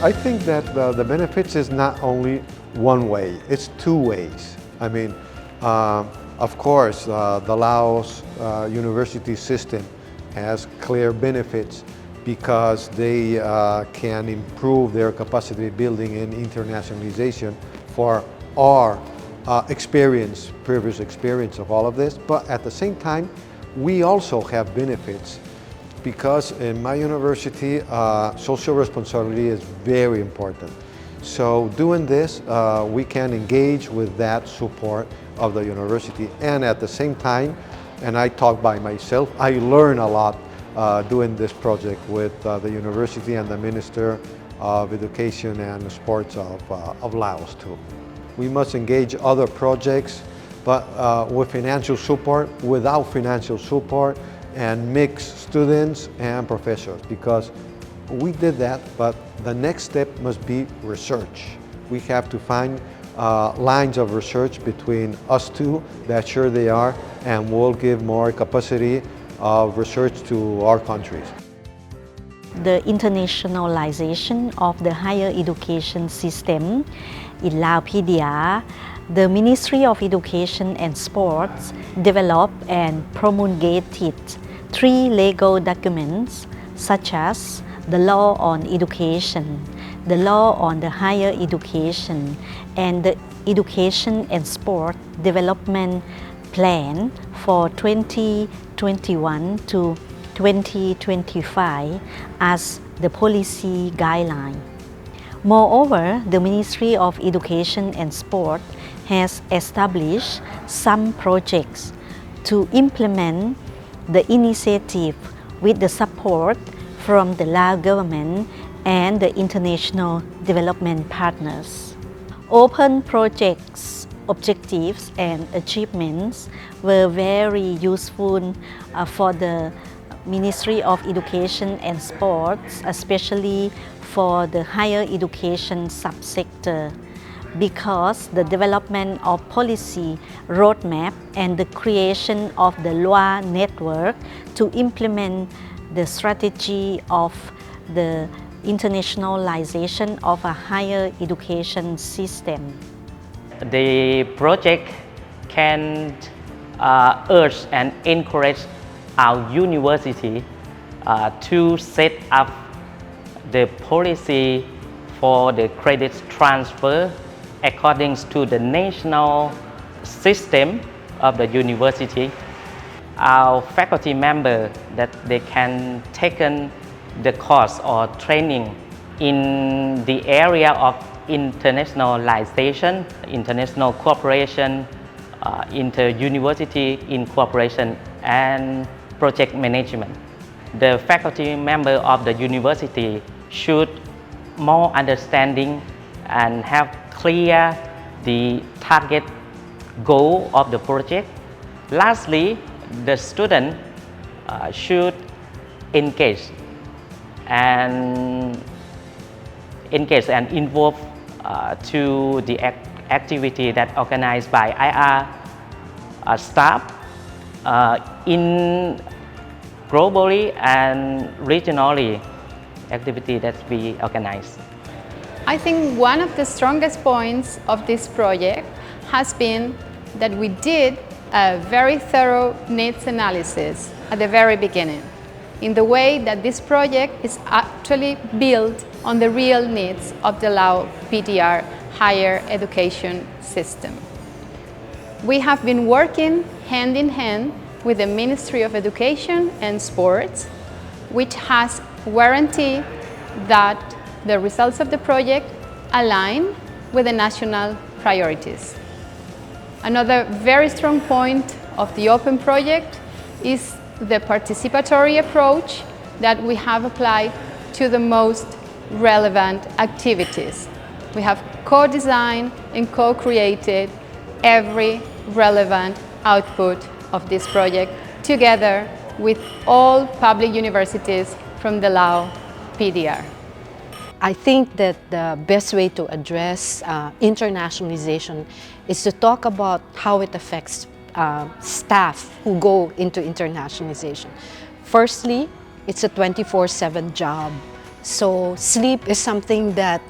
I think that the benefits is not only one way, it's two ways. I mean, of course, the Laos university system has clear benefits because they can improve their capacity building and internationalization for our previous experience of all of this. But at the same time, we also have benefits because in my university, social responsibility is very important. So doing this, we can engage with that support of the university, and at the same time, and I talk by myself, I learn a lot doing this project with the university and the Minister of Education and Sports of Laos too. We must engage other projects, but with financial support, without financial support, and mix students and professors, because we did that, but the next step must be research. We have to find lines of research between us two, that sure they are, and will give more capacity of research to our countries. The internationalization of the higher education system in Lao PDR, the Ministry of Education and Sports developed and promulgated 3 legal documents such as the Law on Education, the Law on the Higher Education, and the Education and Sport Development Plan for 2021 to 2025 as the policy guideline. Moreover, the Ministry of Education and Sport has established some projects to implement the initiative with the support from the Lao government and the international development partners. Open projects, objectives and achievements were very useful for the Ministry of Education and Sports, especially for the higher education subsector, because the development of policy roadmap and the creation of the LOA network to implement the strategy of the internationalization of a higher education system. The project can urge and encourage our university to set up the policy for the credit transfer according to the national system of the university. Our faculty members that they can take the course or training in the area of internationalization, international cooperation, inter-university incorporation, and project management. The faculty member of the university should more understanding and have clear the target goal of the project. Lastly, the student should engage and involve to the activity that organized by IR staff in globally and regionally activity that we organize. I think one of the strongest points of this project has been that we did a very thorough needs analysis at the very beginning, in the way that this project is actually built on the real needs of the Lao PDR higher education system. We have been working hand in hand with the Ministry of Education and Sports, which has guaranteed that the results of the project align with the national priorities. Another very strong point of the Open project is the participatory approach that we have applied to the most relevant activities. We have co-designed and co-created every relevant output of this project together with all public universities from the Lao PDR. I think that the best way to address internationalization is to talk about how it affects staff who go into internationalization. Firstly, it's a 24/7 job So sleep is something that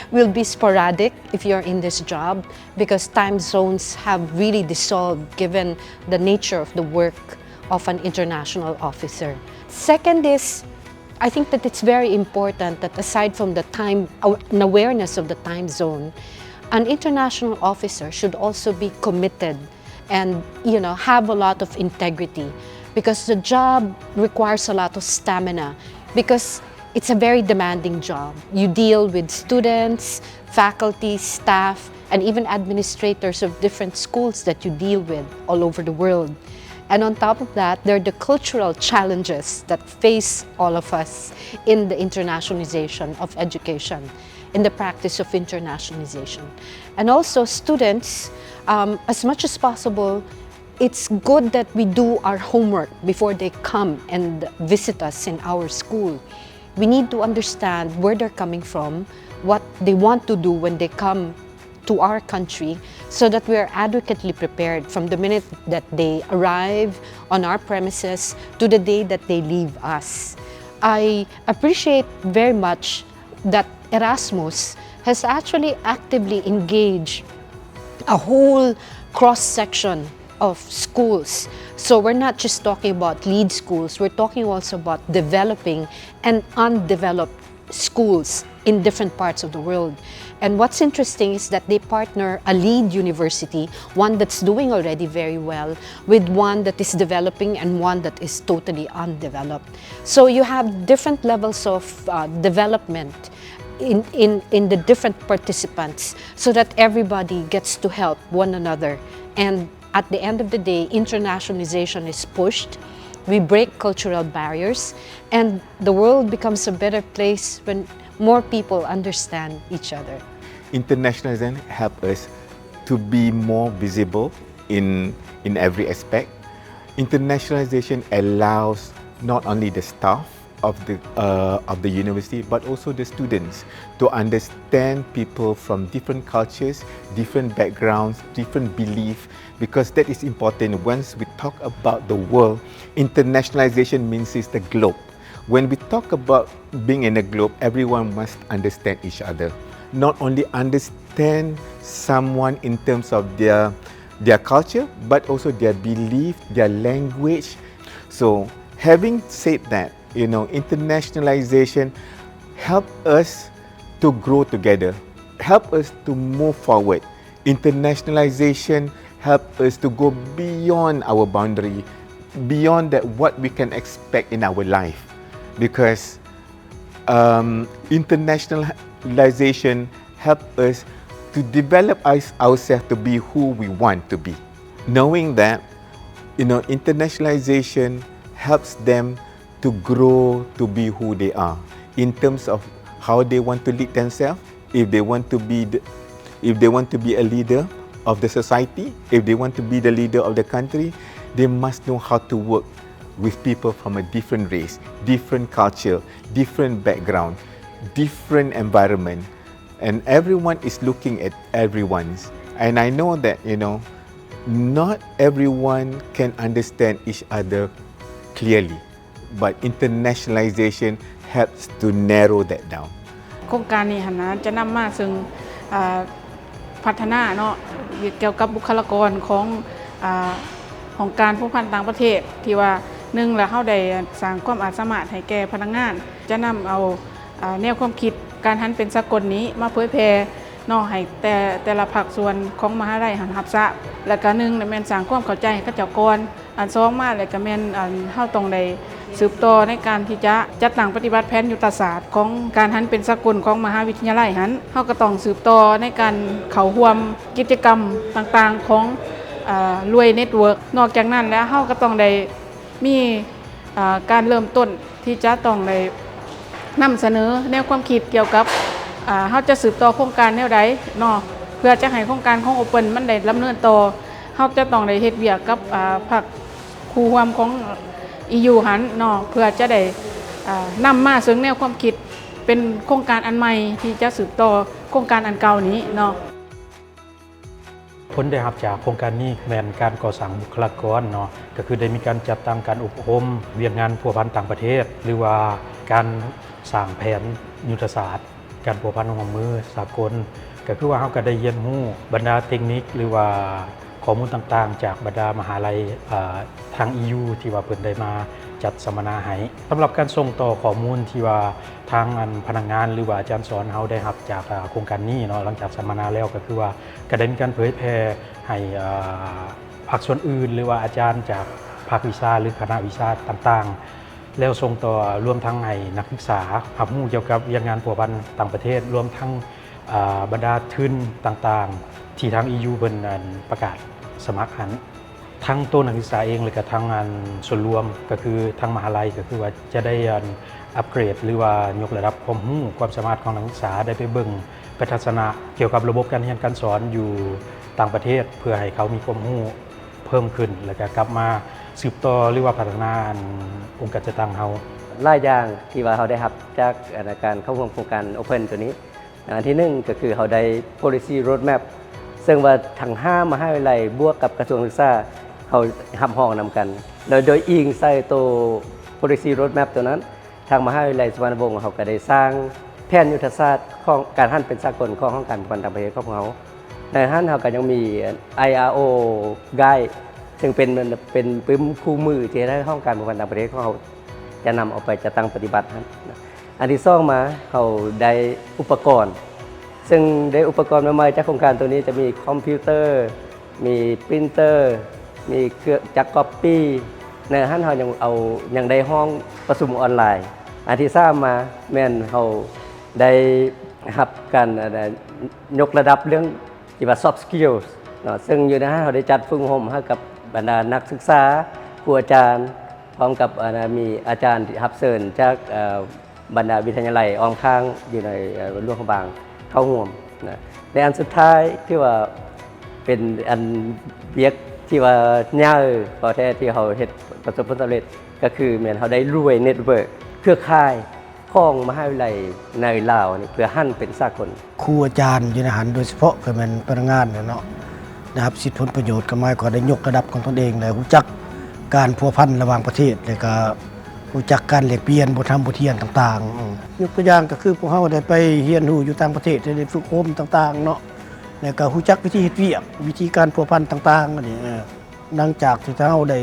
will be sporadic if you're in this job because time zones have really dissolved given the nature of the work of an international officer. Second is, I think that it's very important that aside from the time, an awareness of the time zone, an international officer should also be committed and have a lot of integrity because the job requires a lot of stamina because it's a very demanding job. You deal with students, faculty, staff, and even administrators of different schools that you deal with all over the world. And on top of that, there are the cultural challenges that face all of us in the internationalization of education, in the practice of internationalization. And also students, as much as possible, it's good that we do our homework before they come and visit us in our school. We need to understand where they're coming from, what they want to do when they come to our country so that we are adequately prepared from the minute that they arrive on our premises to the day that they leave us. I appreciate very much that Erasmus has actually actively engaged a whole cross-section of schools. So we're not just talking about lead schools, we're talking also about developing and undeveloped schools in different parts of the world. And what's interesting is that they partner a lead university, one that's doing already very well, with one that is developing and one that is totally undeveloped. So you have different levels of development in the different participants so that everybody gets to help one another. And at the end of the day, internationalization is pushed. We break cultural barriers and the world becomes a better place when more people understand each other. Internationalization helps us to be more visible in every aspect. Internationalization allows not only the staff of the university but also the students to understand people from different cultures, different backgrounds, different beliefs, because that is important. Once we talk about the world, internationalization means it's the globe. When we talk about being in a globe, everyone must understand each other. Not only understand someone in terms of their culture, but also their belief, their language. So having said that, internationalization help us to grow together, help us to move forward. Internationalization help us to go beyond our boundary, beyond that what we can expect in our life. Because internationalization help us to develop ourselves to be who we want to be. Knowing that, internationalization helps them to grow to be who they are in terms of how they want to lead themselves. If they want to be a leader of the society, if they want to be the leader of the country, they must know how to work with people from a different race, different culture, different background, different environment. And everyone is looking at everyone's. And I know that, not everyone can understand each other clearly, but internationalization helps to narrow that down. โครงการนี้นะจะนำมาซึ่งพัฒนาเนาะเกี่ยวกับบุคลากรของการผู้พันต่างประเทศที่ว่าหนึ่งแล้วเฮาได้สร้างความสามารถให้แก่พนักงานจะนำเอาแนวความคิดการหันเป็นสากลนี้มาเผยแพร่เนาะให้แต่ละภาคส่วนของมหาวิทยาลัยหันรับทราบแล้วก็หนึ่งแม่นสร้างความเข้าใจให้กับเจ้าก่อนอันสองมาแล้วก็แม่นเฮาต้องได้สืบต่อในการที่จะจัดตั้งปฏิบัติแผนยุทธศาสตร์ของการหันเป็นสากลของมหาวิทยาลัยหันเฮาก็ต้องสืบต่อในการเข้าร่วมกิจกรรมต่างๆของรวยเน็ตเวิร์กนอกจากนั้นแล้วเฮาก็ต้องได้มีการเริ่มต้นที่จะต้องได้นำเสนอแนวความคิดเกี่ยวกับเฮาจะสืบต่อโครงการแนวใดเนาะเพื่อจะให้โครงการของ Open มันได้ดำเนินต่อเฮาจะต้องได้เฮ็ดเวียกกับภาคคู่ร่วมของ EU หันเนาะเพื่อจะได้นำมาซึ่งแนวความคิดเป็นโครงการอันใหม่ที่จะสืบต่อโครงการอันเก่านี้เนาะผลได้รับจากโครงการนี้แม่นการก่อสร้างบุคลากรเนาะก็คือได้มีการจัดตั้งการอบรมเวียนงานผัวพันต่างประเทศหรือว่าการ สร้างแผนยุทธศาสตร์การพัวพันร่วมมือสากลก็คือว่าเขาก็ได้เรียนรู้บรรดาเทคนิคหรือว่าข้อมูลต่างๆจากบรรดามหาลัยทาง EU ที่ว่าเพิ่นได้มาจัดสัมมนาให้สำหรับการส่งต่อข้อมูลที่ว่าทางพนักงานหรือว่าอาจารย์สอนเขาได้รับจากโครงการนี้เนาะหลังจากสัมมนาแล้วก็คือว่าก็ได้มีการเผยแพร่ให้ภาคส่วนอื่นหรือว่าอาจารย์จากภาควิชาหรือคณะวิชาต่างๆแล้วส่งต่อรวมทั้งให้นักศึกษารับรู้เกี่ยวกับเรื่องงานพัวพันต่างประเทศรวมทั้งบรรดาทุนต่างๆที่ทาง EU เพิ่นประกาศสมัครหันทั้งตัวนักศึกษาเองและก็ทั้งงานส่วนรวมก็คือทางมหาลัยก็คือว่าจะได้อัปเกรดหรือว่ายกระดับความรู้ความสามารถของนักศึกษาได้ไปเบิ่งไปทัศนะเกี่ยวกับระบบการเรียนการสอนอยู่ต่างประเทศเพื่อให้เขามีความรู้เพิ่มขึ้นแล้วก็กลับมาสืบต่อหรือว่าพัฒนาองค์การจัดตั้งเฮาหลายอย่างที่ว่าเขาได้รับจากการเข้าร่วมโครงการ Open ตัวนี้อันที่1ก็คือเขาได้ policy roadmap ซึ่งว่าทั้ง5มหาวิทยาลัยบวกกับกระทรวงศึกษาเขาหับห้องนำกันโดยอิงใส่ตัว policy roadmap ตัวนั้นทางมหาวิทยาลัยสุวรรณวงศ์เขาก็ได้สร้างแผนยุทธศาสตร์ของการหันเป็นสากลของการพัฒนาต่างประเทศของเขาในหันเขาก็ยังมี IRO Guide ซึ่งเป็นปึ้มคู่มือที่ได้ห้องการพัฒนาต่างประเทศของเขาจะนำเอาไปจะตั้งปฏิบัติอันที่2มาเขาได้อุปกรณ์ซึ่งได้อุปกรณ์ใหม่ๆจากโครงการตัวนี้จะมีคอมพิวเตอร์มีปรินเตอร์มีเครื่องจักรก๊อปปี้ในหันเขายังได้ห้องประชุมออนไลน์อันที่3มาแม่นเขาได้รับการยกระดับเรื่องที่ว่า soft skills ซึ่งอยู่ในหันเขาได้จัดฝึกอบรมให้กับบรรดานักศึกษาครูอาจารย์พร้อมกับมีอาจารย์ที่รับเชิญจากบรรดาวิทยาลัยอ้อมข้างอยู่ในหลวงพระบางเข้าร่วมในอันสุดท้ายที่ว่าเป็นอันเบียกที่ว่าย่าพอแท้ที่เขาเฮ็ดประสบผลสำเร็จก็คือเหมือนเขาได้รวยเน็ตเวิร์กเครือข่ายของมหาวิทยาลัยในลาวนี่เพื่อหั่นเป็นสากลครูอาจารย์อยู่ในหันโดยเฉพาะก็เป็นพนักงานเนาะนะครับสิทธิผลประโยชน์ก็หมายก็ได้ยกระดับของตนเองแล้วรู้จักการพัวพันระหว่างประเทศแล้วก็รู้จักการแลกเปลี่ยนบทธรรมบทเรียนต่างๆยกตัวอย่างก็คือพวกเขาได้ไปเรียนรู้อยู่ต่างประเทศได้ฝึกอบรมต่างๆเนาะแล้วก็รู้จักวิธีเฮ็ดเวียกวิธีการพัวพันต่างๆอันนี้หลังจากที่เราได้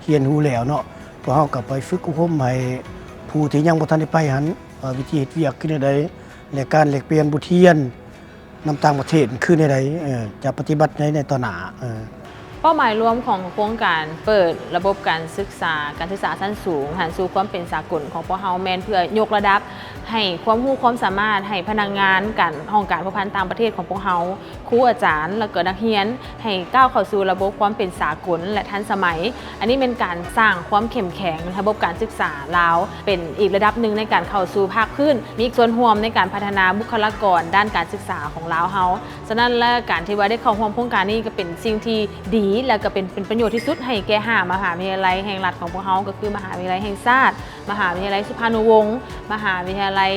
เรียนรู้แล้วเนาะพวกเขาก็ไปฝึกอบรมให้ผู้ที่ยังบ่ทันได้ไปหันวิธีเฮ็ดเวียกคือใดและการแลกเปลี่ยนบทเรียนนำต่างประเทศคือใดจะปฏิบัติในต่อหน้าเป้าหมายรวมของโครงการเปิดระบบการศึกษาชั้นสูงหันสู่ความเป็นสากลของพวกเฮาแมนเพื่อยกระดับให้ความรู้ความสามารถให้พนักงานการห้องการพัวพันต่างประเทศของพวกเฮาครูอาจารย์และก็นักเรียนให้ก้าวเข้าสู่ระบบความเป็นสากลและทันสมัยอันนี้เป็นการสร้างความเข้มแข็งระบบการศึกษาลาวเป็นอีกระดับหนึ่งในการเข้าสู่ภาคพื้นมีส่วนร่วมในการพัฒนาบุคลากรด้านการศึกษาของลาวเฮาฉะนั้นและการที่ว่าได้เข้าร่วมโครงการนี้ก็เป็นสิ่งที่ดีและก็เป็นประโยชน์ที่สุดให้แก่มหาวิทยาลัยแห่งรัฐของพวกเขาก็คือมหาวิทยาลัยแห่งชาติมหาวิทยาลัยสุพรรณวงศ์มหาวิทยาลัย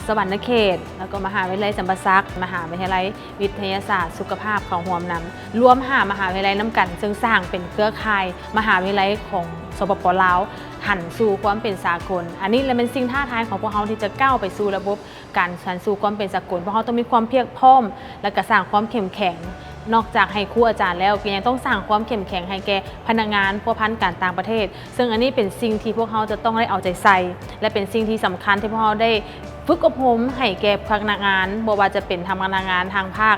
สวรรณเขตแล้วก็มหาวิทยาลัยสัมปสักมหาวิทยาลัยวิทยาศาสตร์สุขภาพของรวมนำรวม5มหาวิทยาลัยน้ำกันซึ่งสร้างเป็นเครือข่ายมหาวิทยาลัยของสปป.ลาวหันสู่ความเป็นสากลอันนี้เลยเป็นสิ่งท้าทายของพวกเขาที่จะก้าวไปสู่ระบบการหันสู่ความเป็นสากลเพราะเขาต้องมีความเพียรพร้อมและก็สร้างความเข้มแข็งนอกจากให้ครูอาจารย์แล้วก็ยังต้องสร้างความเข้มแข็งให้แก่พนักงานพัวพันการต่างประเทศซึ่งอันนี้เป็นสิ่งที่พวกเขาจะต้องได้เอาใจใส่และเป็นสิ่งที่สำคัญที่พวกเขาได้ฝึกอบรมให้แก่พนักงานบ่ว่าจะเป็นทางพนักงานทางภาค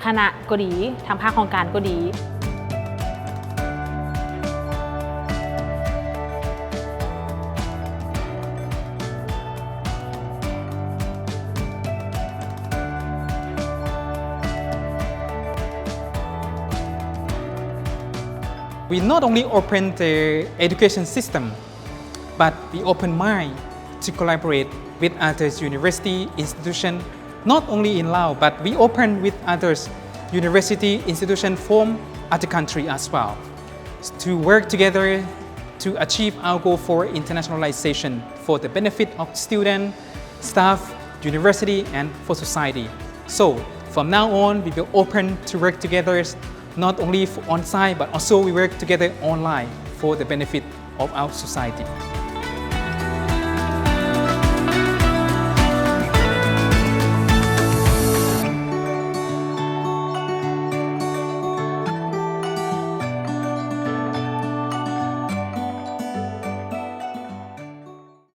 คณะก็ดีทางภาคโครงการก็ดี We not only open the education system, but we open mind to collaborate with others university institutions, not only in Laos, but we open with others university institutions from other countries as well, to work together to achieve our goal for internationalization for the benefit of students, staff, university, and for society. So from now on, we will open to work together not only on-site, but also we work together online for the benefit of our society.